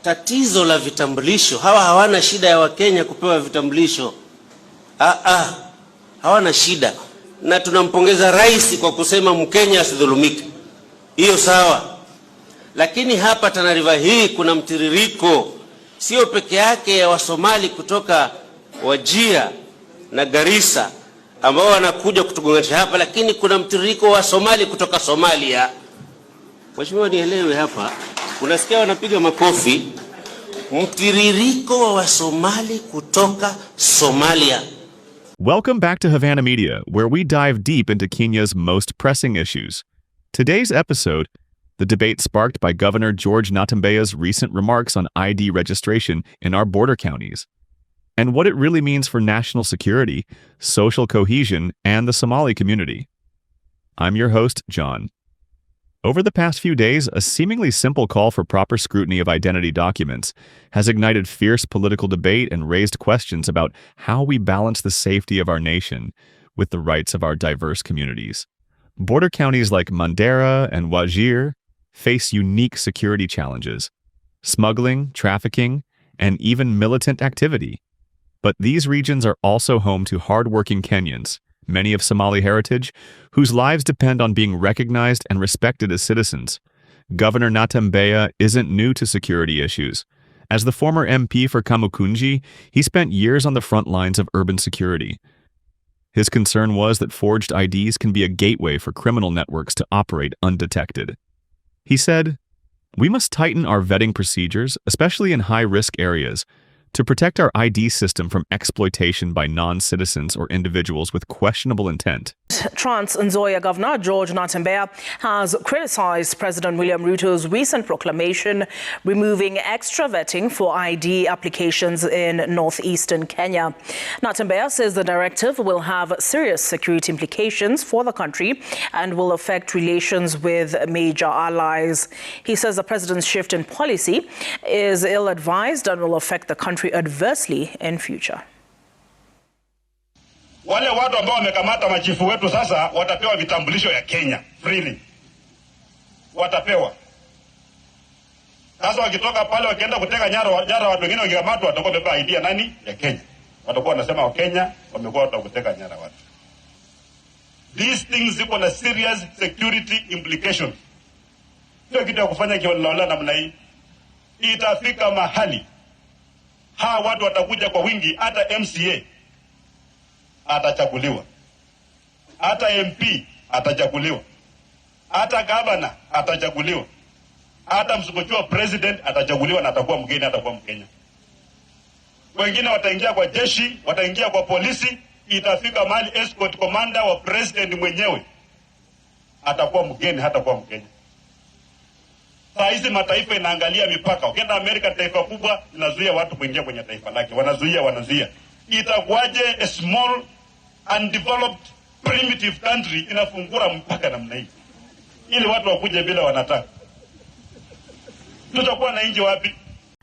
tatizo la vitambulisho. Hawa hawana shida ya Wakenya kupewa vitambulisho. Hawana shida. Na tunampongeza rais kwa kusema Mkenya asidhulumike. Hiyo sawa. Lakini hapa Tana River hii kuna mtiririko, sio peke yake ya Wasomali kutoka Wajir na Garissa ambao wanakuja kutugonganisha hapa, lakini kuna mtiririko wa Somali kutoka Somalia. Mheshimiwa, nielewe hapa. Unasikia wanapiga makofi. Mtiririko wa Somali kutoka Somalia. Welcome back to Havana Media, where we dive deep into Kenya's most pressing issues. Today's episode, the debate sparked by Governor George Natembeya's recent remarks on ID registration in our border counties, and what it really means for national security, social cohesion, and the Somali community. I'm your host, John. Over the past few days, a seemingly simple call for proper scrutiny of identity documents has ignited fierce political debate and raised questions about how we balance the safety of our nation with the rights of our diverse communities. Border counties like Mandera and Wajir face unique security challenges, smuggling, trafficking, and even militant activity. But these regions are also home to hardworking Kenyans, many of Somali heritage, whose lives depend on being recognized and respected as citizens. Governor Natembeya isn't new to security issues. As the former MP for Kamukunji, he spent years on the front lines of urban security. His concern was that forged IDs can be a gateway for criminal networks to operate undetected. He said, "We must tighten our vetting procedures, especially in high-risk areas, to protect our ID system from exploitation by non-citizens or individuals with questionable intent." Trans Nzoia Governor George Natembeya has criticized President William Ruto's recent proclamation removing extra vetting for ID applications in northeastern Kenya. Natembeya says the directive will have serious security implications for the country and will affect relations with major allies. He says the president's shift in policy is ill-advised and will affect the country adversely in future. Wale watu ambao wamekamata machifu wetu sasa watapewa vitambulisho ya Kenya freely. Watapewa. Sasa wakitoka pale wakienda kuteka nyara watu wengine wakikamatwa watakuwa wamebeba ID ya nani? Ya Kenya. Watakuwa wanasema wa Kenya wamekuwa watu kuteka nyara watu. These things ziko na serious security implications. Sio kitu ya kufanya kiholela namna hii. Itafika mahali hawa watu watakuja kwa wingi, hata MCA atachaguliwa, hata MP atachaguliwa, hata governor atachaguliwa, hata msukuchua president atachaguliwa na atakuwa mgeni, atakuwa Mkenya. Wengine wataingia kwa jeshi, wataingia kwa polisi. Itafika mahali escort commander wa president mwenyewe atakuwa mgeni, hatakuwa Mkenya. Saa hizi mataifa inaangalia mipaka. Ukienda Amerika, taifa kubwa inazuia watu kuingia kwenye taifa lake, wanazuia. Itakuwaje a small undeveloped primitive country inafungura mpaka namna hii ili watu wakuje bila wanataka? Tutakuwa na nchi wapi?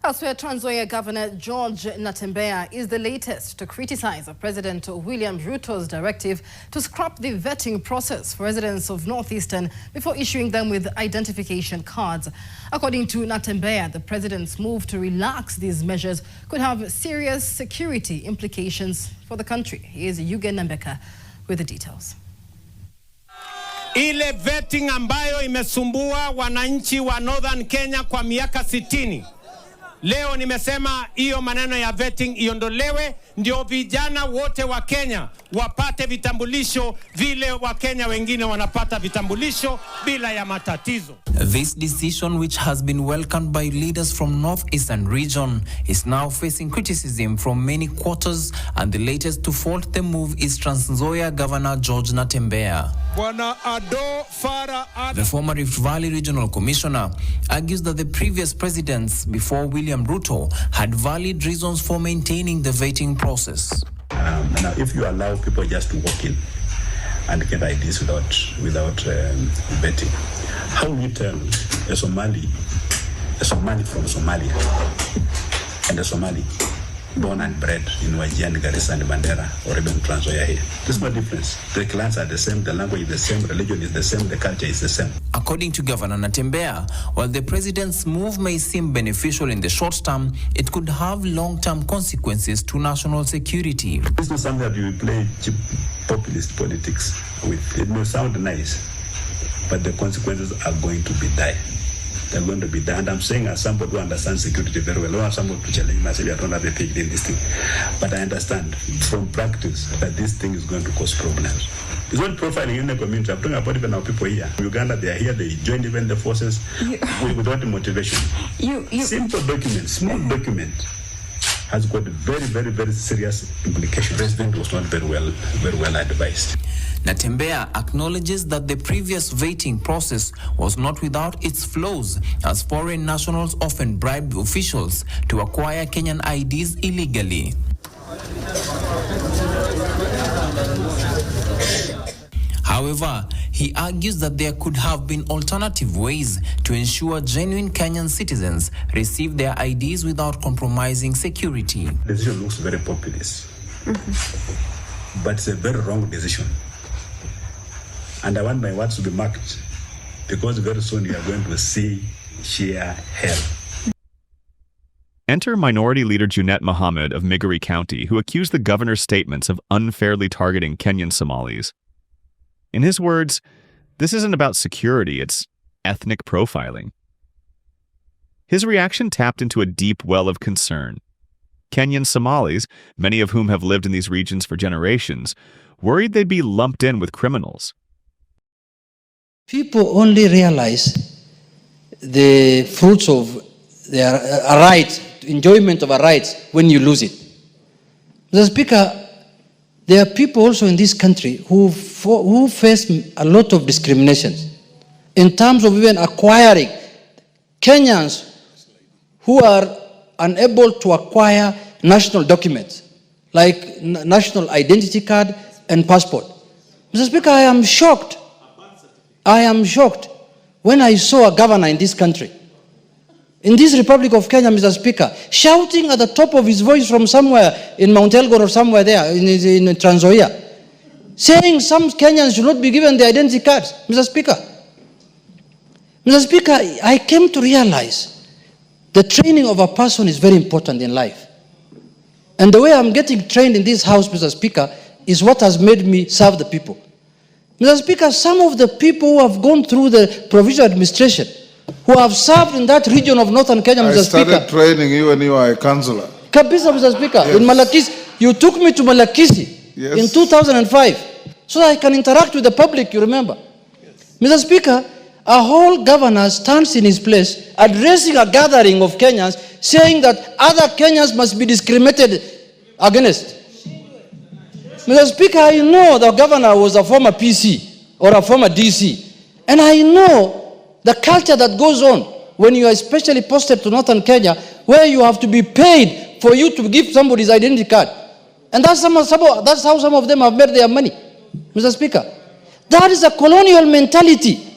Elsewhere, Trans Nzoia Governor George Natembeya is the latest to criticize President William Ruto's directive to scrap the vetting process for residents of Northeastern before issuing them with identification cards. According to Natembeya, the president's move to relax these measures could have serious security implications for the country. Here's Yugen Nambeka with the details. Ile vetting ambayo imesumbua wananchi wa Northern Kenya kwa miaka 60. Leo nimesema hiyo maneno ya vetting iondolewe, ndio vijana wote wa Kenya wapate vitambulisho vile wa Kenya wengine wanapata vitambulisho bila ya matatizo. This decision, which has been welcomed by leaders from Northeastern region, is now facing criticism from many quarters, and the latest to fault the move is Trans Nzoia Governor George Natembeya. The former Rift Valley Regional Commissioner argues that the previous presidents before William Ruto had valid reasons for maintaining the vetting process. Now, if you allow people just to walk in and get IDs without vetting, how will you tell a Somali from Somalia and a Somali born and bred in Wajir and Garissa and Mandera or even Trans Nzoia here. There's no difference. The clans are the same, the language is the same, religion is the same, the culture is the same. According to Governor Natembeya, while the president's move may seem beneficial in the short term, it could have long-term consequences to national security. It's not something that you play cheap populist politics with. It may sound nice, but the consequences are going to be dire. They're going to be there. And I'm saying as somebody who understands security very well, I don't have somebody to challenge myself, I don't have a PhD in this thing. But I understand from practice that this thing is going to cause problems. It's not profiling in the community. I'm talking about even our people here. In Uganda, they are here, they join even the forces without motivation. Simple document, small document has got very, very, very serious implications. The president was not very well advised. Natembeya acknowledges that the previous vetting process was not without its flaws, as foreign nationals often bribed officials to acquire Kenyan IDs illegally. However, he argues that there could have been alternative ways to ensure genuine Kenyan citizens receive their IDs without compromising security. The decision looks very populist, but it's a very wrong decision. And I want my words to be marked, because very soon you are going to see sheer hell. Enter Minority Leader Junet Mohammed of Migori County, who accused the governor's statements of unfairly targeting Kenyan Somalis. In his words, this isn't about security, it's ethnic profiling. His reaction tapped into a deep well of concern. Kenyan Somalis, many of whom have lived in these regions for generations, worried they'd be lumped in with criminals. People only realize the fruits of their rights, enjoyment of a rights, when you lose it. Mr. Speaker, there are people also in this country who face a lot of discrimination in terms of even acquiring. Kenyans who are unable to acquire national documents like national identity card and passport. Mr. Speaker, I am shocked when I saw a governor in this country, in this Republic of Kenya, Mr. Speaker, shouting at the top of his voice from somewhere in Mount Elgon or somewhere there in Trans Nzoia, saying some Kenyans should not be given the identity cards. Mr. Speaker, I came to realize the training of a person is very important in life. And the way I'm getting trained in this house, Mr. Speaker, is what has made me serve the people. Mr. Speaker, some of the people who have gone through the provincial administration, who have served in that region of northern Kenya, Mr. Speaker. I started training you when you were a councillor. Kabisa, Mr. Speaker. Yes. In Malakisi, you took me to Malakisi in 2005 so that I can interact with the public, you remember. Yes. Mr. Speaker, a whole governor stands in his place addressing a gathering of Kenyans saying that other Kenyans must be discriminated against. Mr. Speaker, I know the governor was a former PC or a former DC, and I know the culture that goes on when you are especially posted to northern Kenya, where you have to be paid for you to give somebody's identity card. And that's how some of them have made their money, Mr. Speaker. That is a colonial mentality.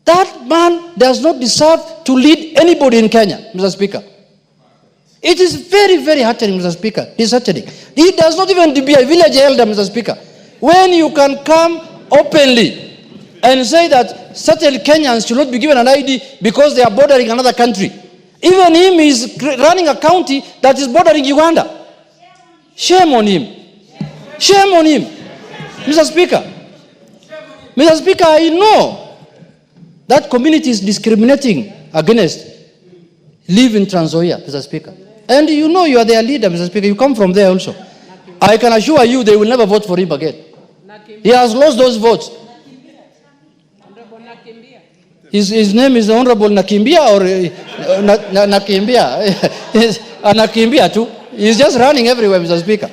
That man does not deserve to lead anybody in Kenya, Mr. Speaker. It is very, very heartening, Mr. Speaker. It is heartening. He does not even be a village elder, Mr. Speaker. When you can come openly and say that certain Kenyans should not be given an ID because they are bordering another country. Even him is running a county that is bordering Uganda. Shame on him. Shame on him. Mr. Speaker. Mr. Speaker, I know that community is discriminating against live in Trans Nzoia, Mr. Speaker. And you know you are their leader, Mr. Speaker. You come from there also. I can assure you they will never vote for him again. He has lost those votes. His name is Honorable Natembeya or Natembeya. Natembeya too. He's just running everywhere, Mr. Speaker.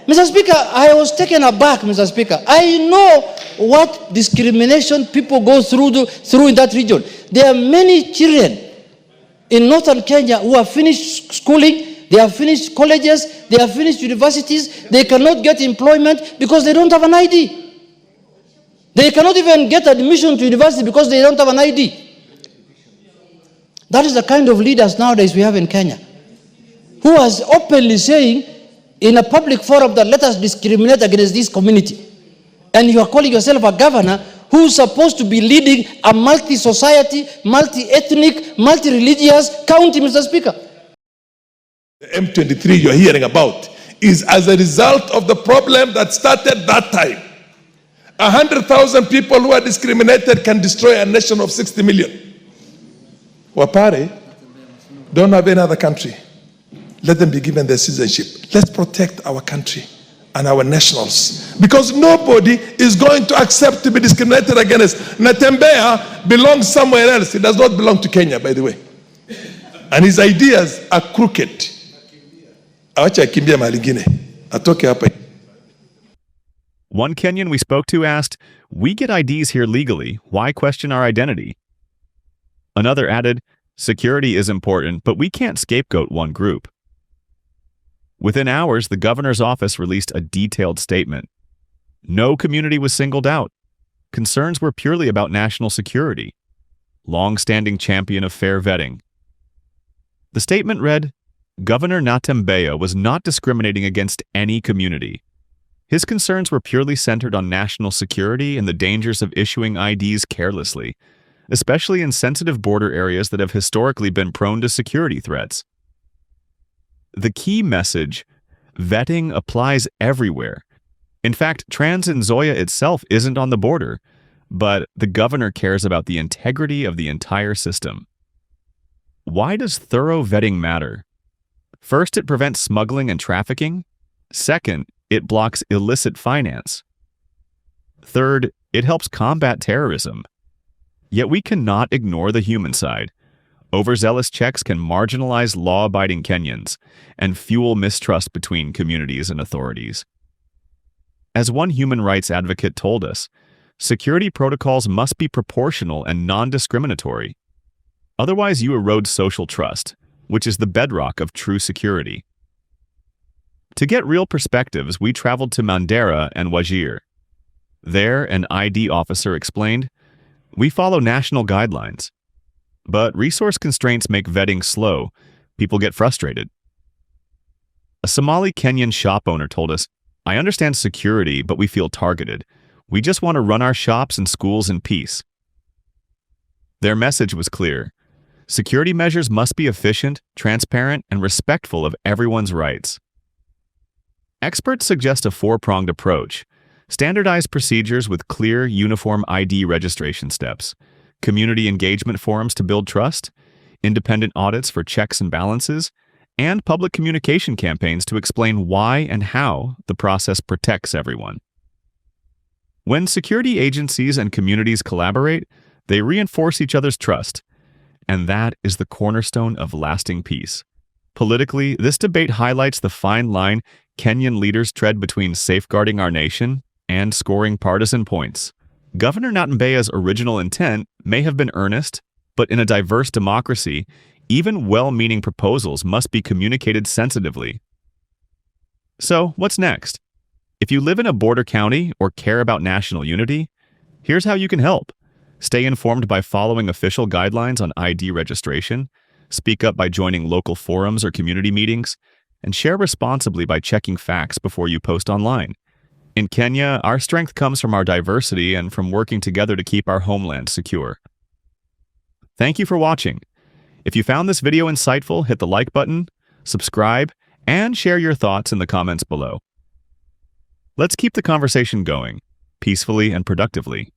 Mr. Speaker, I was taken aback, Mr. Speaker. I know what discrimination people go through in that region. There are many children in northern Kenya who have finished schooling, they have finished colleges, they have finished universities, they cannot get employment because they don't have an ID. They cannot even get admission to university because they don't have an ID. That is the kind of leaders nowadays we have in Kenya, who who was openly saying in a public forum that let us discriminate against this community. And you are calling yourself a governor who's supposed to be leading a multi-society, multi-ethnic, multi-religious county, Mr. Speaker. The M23 you're hearing about is as a result of the problem that started that time. 100,000 people who are discriminated can destroy a nation of 60 million. Wapare don't have any other country. Let them be given their citizenship. Let's protect our country and our nationals, because nobody is going to accept to be discriminated against. Natembeya belongs somewhere else. He does not belong to Kenya, by the way. And his ideas are crooked. Awacha akimbia mahali ingine. Atoke hapa. One Kenyan we spoke to asked, "We get IDs here legally. Why question our identity?" Another added, "Security is important, but we can't scapegoat one group." Within hours, the governor's office released a detailed statement. No community was singled out. Concerns were purely about national security. Long-standing champion of fair vetting. The statement read, Governor Natembeya was not discriminating against any community. His concerns were purely centered on national security and the dangers of issuing IDs carelessly, especially in sensitive border areas that have historically been prone to security threats. The key message, vetting applies everywhere. In fact, Trans Nzoia itself isn't on the border, but the governor cares about the integrity of the entire system. Why does thorough vetting matter? First, it prevents smuggling and trafficking. Second, it blocks illicit finance. Third, it helps combat terrorism. Yet we cannot ignore the human side. Overzealous checks can marginalize law-abiding Kenyans and fuel mistrust between communities and authorities. As one human rights advocate told us, security protocols must be proportional and non-discriminatory. Otherwise, you erode social trust, which is the bedrock of true security. To get real perspectives, we traveled to Mandera and Wajir. There, an ID officer explained, "We follow national guidelines. But resource constraints make vetting slow. People get frustrated." A Somali Kenyan shop owner told us, "I understand security, but we feel targeted. We just want to run our shops and schools in peace." Their message was clear. Security measures must be efficient, transparent, and respectful of everyone's rights. Experts suggest a four-pronged approach: standardized procedures with clear, uniform ID registration steps, community engagement forums to build trust, independent audits for checks and balances, and public communication campaigns to explain why and how the process protects everyone. When security agencies and communities collaborate, they reinforce each other's trust, and that is the cornerstone of lasting peace. Politically, this debate highlights the fine line Kenyan leaders tread between safeguarding our nation and scoring partisan points. Governor Natembeya's original intent may have been earnest, but in a diverse democracy, even well-meaning proposals must be communicated sensitively. So, what's next? If you live in a border county or care about national unity, here's how you can help. Stay informed by following official guidelines on ID registration, speak up by joining local forums or community meetings, and share responsibly by checking facts before you post online. In Kenya, our strength comes from our diversity and from working together to keep our homeland secure. Thank you for watching. If you found this video insightful, hit the like button, subscribe, and share your thoughts in the comments below. Let's keep the conversation going, peacefully and productively.